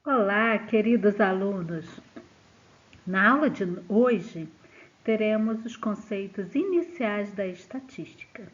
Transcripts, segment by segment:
Olá, queridos alunos! Na aula de hoje, teremos os conceitos iniciais da estatística.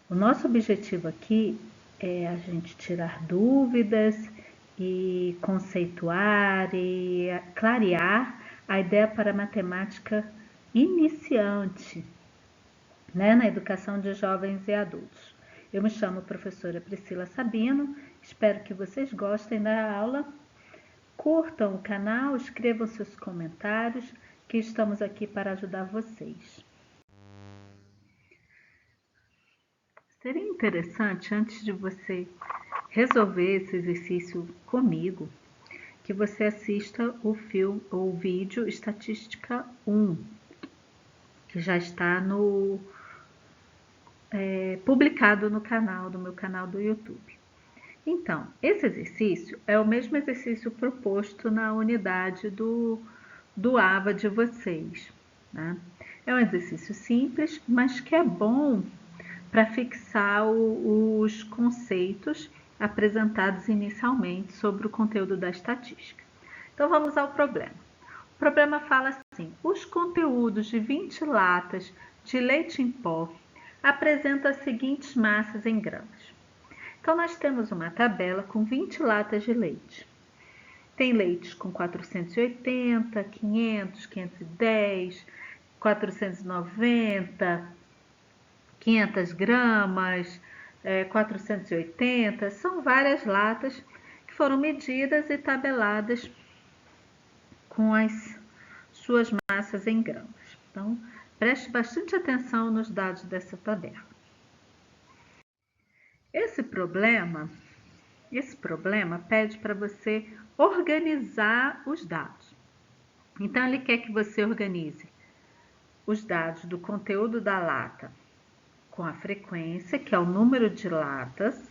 O nosso objetivo aqui é a gente tirar dúvidas e conceituar e clarear a ideia para a matemática iniciante, na educação de jovens e adultos. Eu me chamo professora Priscila Sabino, espero que vocês gostem da aula. Curtam o canal, escrevam seus comentários, que estamos aqui para ajudar vocês. Seria interessante, antes de você resolver esse exercício comigo, que você assista o vídeo Estatística 1, que já está publicado no meu canal do YouTube. Então, esse exercício é o mesmo exercício proposto na unidade do AVA de vocês, né? É um exercício simples, mas que é bom para fixar os conceitos apresentados inicialmente sobre o conteúdo da estatística. Então, vamos ao problema. O problema fala assim: os conteúdos de 20 latas de leite em pó apresentam as seguintes massas em gramas. Então, nós temos uma tabela com 20 latas de leite. Tem leites com 480, 500, 510, 490, 500 gramas, 480. São várias latas que foram medidas e tabeladas com as suas massas em gramas. Então, preste bastante atenção nos dados dessa tabela. Esse problema pede para você organizar os dados. Então, ele quer que você organize os dados do conteúdo da lata com a frequência, que é o número de latas,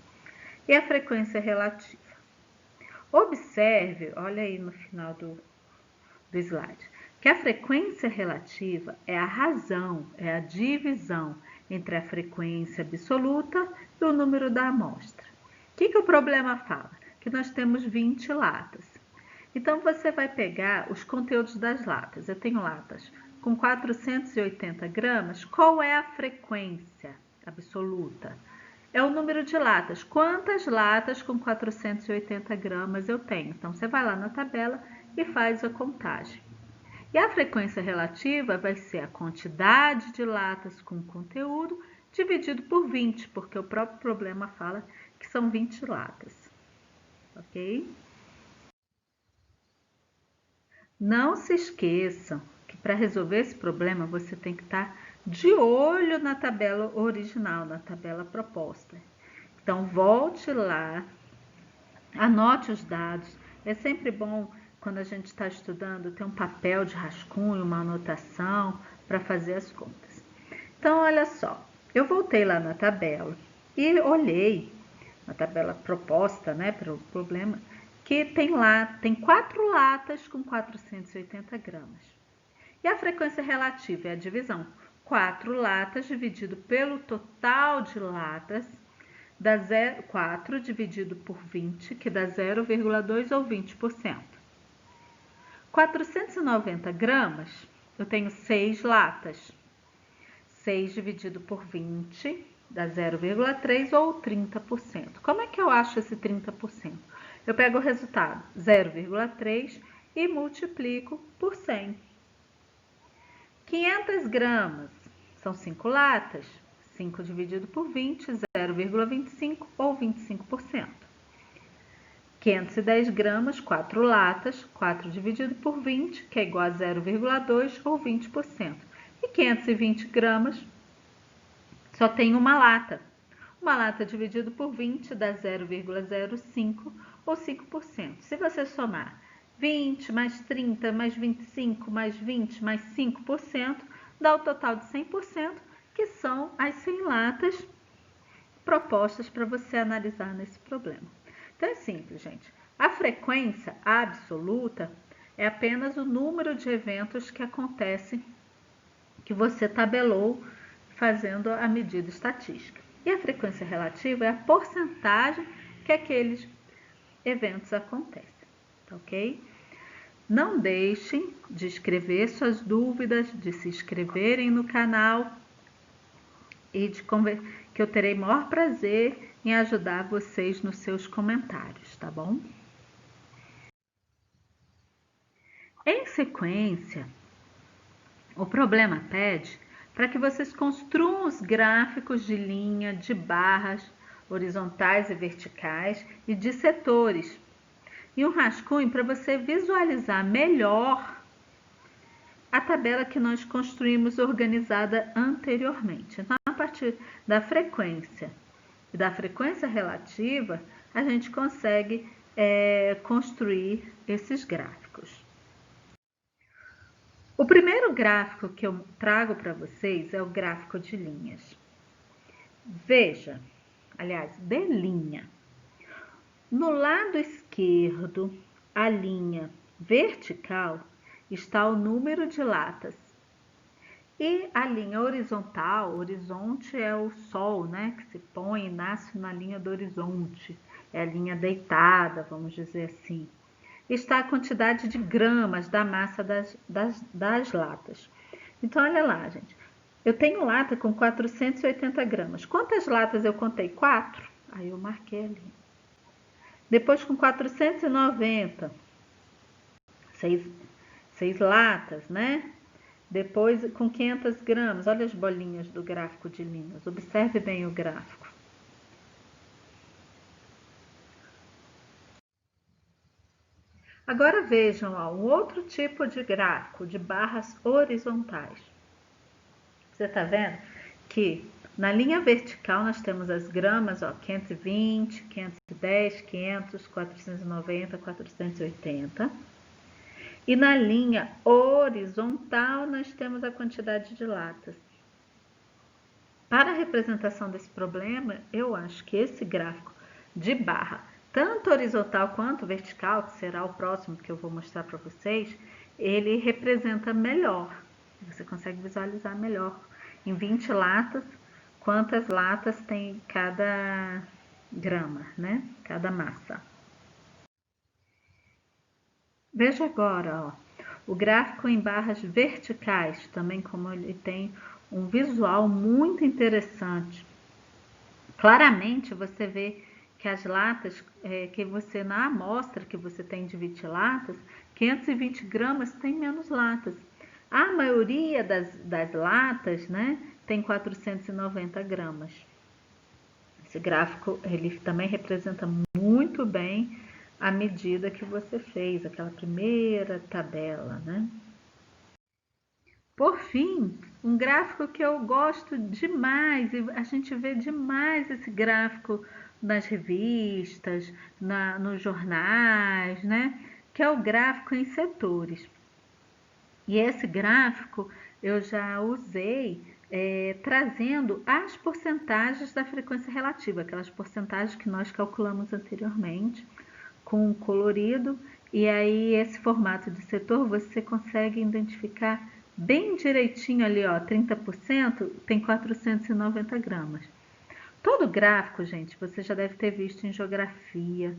e a frequência relativa. Observe, olha aí no final do slide, que a frequência relativa é a razão, é a divisão entre a frequência absoluta e o número da amostra. O que o problema fala? Que nós temos 20 latas. Então, você vai pegar os conteúdos das latas. Eu tenho latas com 480 gramas. Qual é a frequência absoluta? É o número de latas. Quantas latas com 480 gramas eu tenho? Então, você vai lá na tabela e faz a contagem. E a frequência relativa vai ser a quantidade de latas com conteúdo dividido por 20, porque o próprio problema fala que são 20 latas. Ok? Não se esqueçam que para resolver esse problema você tem que estar de olho na tabela original, na tabela proposta. Então, volte lá, anote os dados. É sempre bom, quando a gente está estudando, ter um papel de rascunho, uma anotação para fazer as contas. Então, olha só, eu voltei lá na tabela e olhei na tabela proposta, para o problema, que tem 4 latas com 480 gramas. E a frequência relativa é a divisão. 4 latas dividido pelo total de latas, dá 4 dividido por 20, que dá 0,2 ou 20%. 490 gramas, eu tenho 6 latas. 6 dividido por 20 dá 0,3 ou 30%. Como é que eu acho esse 30%? Eu pego o resultado 0,3 e multiplico por 100. 500 gramas são 5 latas. 5 dividido por 20, 0,25 ou 25%. 510 gramas, 4 latas, 4 dividido por 20, que é igual a 0,2 ou 20%. E 520 gramas só tem uma lata. Uma lata dividido por 20 dá 0,05 ou 5%. Se você somar 20 mais 30 mais 25 mais 20 mais 5%, dá o total de 100%, que são as 100 latas propostas para você analisar nesse problema. Então é simples, gente. A frequência absoluta é apenas o número de eventos que acontecem, que você tabelou fazendo a medida estatística. E a frequência relativa é a porcentagem que aqueles eventos acontecem. tá ok? Não deixem de escrever suas dúvidas, de se inscreverem no canal e que eu terei maior prazer em ajudar vocês nos seus comentários, tá bom? Em sequência, o problema pede para que vocês construam os gráficos de linha, de barras horizontais e verticais e de setores. E um rascunho para você visualizar melhor a tabela que nós construímos organizada anteriormente. Então, a partir da frequência e da frequência relativa, a gente consegue construir esses gráficos. O primeiro gráfico que eu trago para vocês é o gráfico de linhas. Veja, aliás, de linha. No lado esquerdo, a linha vertical está o número de latas. E a linha horizontal, horizonte é o sol, né, que se põe e nasce na linha do horizonte. É a linha deitada, vamos dizer assim. Está a quantidade de gramas da massa das latas. Então, olha lá, gente. Eu tenho lata com 480 gramas. Quantas latas eu contei? 4. Aí eu marquei ali. Depois com 490. 6 latas, né? Depois com 500 gramas. Olha as bolinhas do gráfico de linhas. Observe bem o gráfico. Agora vejam ó, um outro tipo de gráfico de barras horizontais. Você está vendo que na linha vertical nós temos as gramas, ó, 520, 510, 500, 490, 480. E na linha horizontal nós temos a quantidade de latas. Para a representação desse problema, eu acho que esse gráfico de barra, tanto horizontal quanto vertical, que será o próximo que eu vou mostrar para vocês, ele representa melhor. Você consegue visualizar melhor em 20 latas, quantas latas tem cada grama, né? Cada massa. Veja agora, ó, o gráfico em barras verticais, também como ele tem um visual muito interessante. Claramente você vê que as latas, que você na amostra que você tem de 20 latas, 520 gramas tem menos latas. A maioria das latas, né, tem 490 gramas. Esse gráfico ele também representa muito bem a medida que você fez, aquela primeira tabela, né? Por fim, um gráfico que eu gosto demais, e a gente vê demais esse gráfico nas revistas, nos jornais, né? Que é o gráfico em setores. E esse gráfico eu já usei trazendo as porcentagens da frequência relativa, aquelas porcentagens que nós calculamos anteriormente, com colorido, e aí esse formato de setor você consegue identificar bem direitinho ali, ó, 30% tem 490 gramas. Todo gráfico, gente, você já deve ter visto em geografia,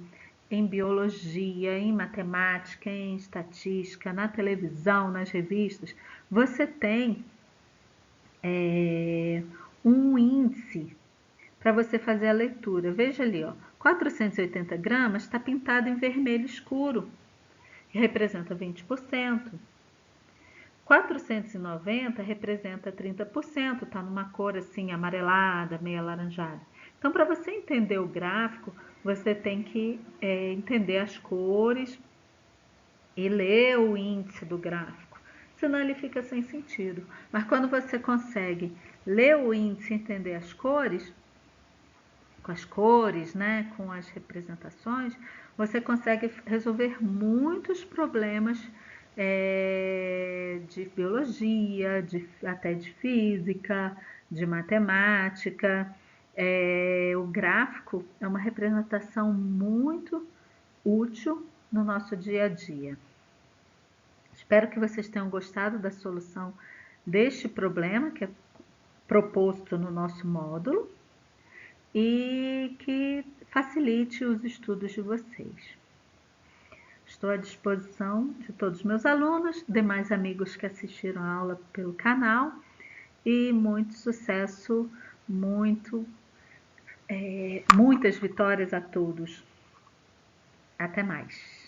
em biologia, em matemática, em estatística, na televisão, nas revistas. Você tem um índice para você fazer a leitura. Veja ali, ó, 480 gramas está pintado em vermelho escuro, que representa 20%. 490 representa 30%, está numa cor assim amarelada, meio alaranjada. Então, para você entender o gráfico, você tem que entender as cores e ler o índice do gráfico, senão ele fica sem sentido. Mas quando você consegue ler o índice e entender as cores, com as cores, né, com as representações, você consegue resolver muitos problemas de biologia, até de física, de matemática. O gráfico é uma representação muito útil no nosso dia a dia. Espero que vocês tenham gostado da solução deste problema que é proposto no nosso módulo e que facilite os estudos de vocês. Estou à disposição de todos os meus alunos, demais amigos que assistiram a aula pelo canal e muito sucesso, muitas vitórias a todos. Até mais!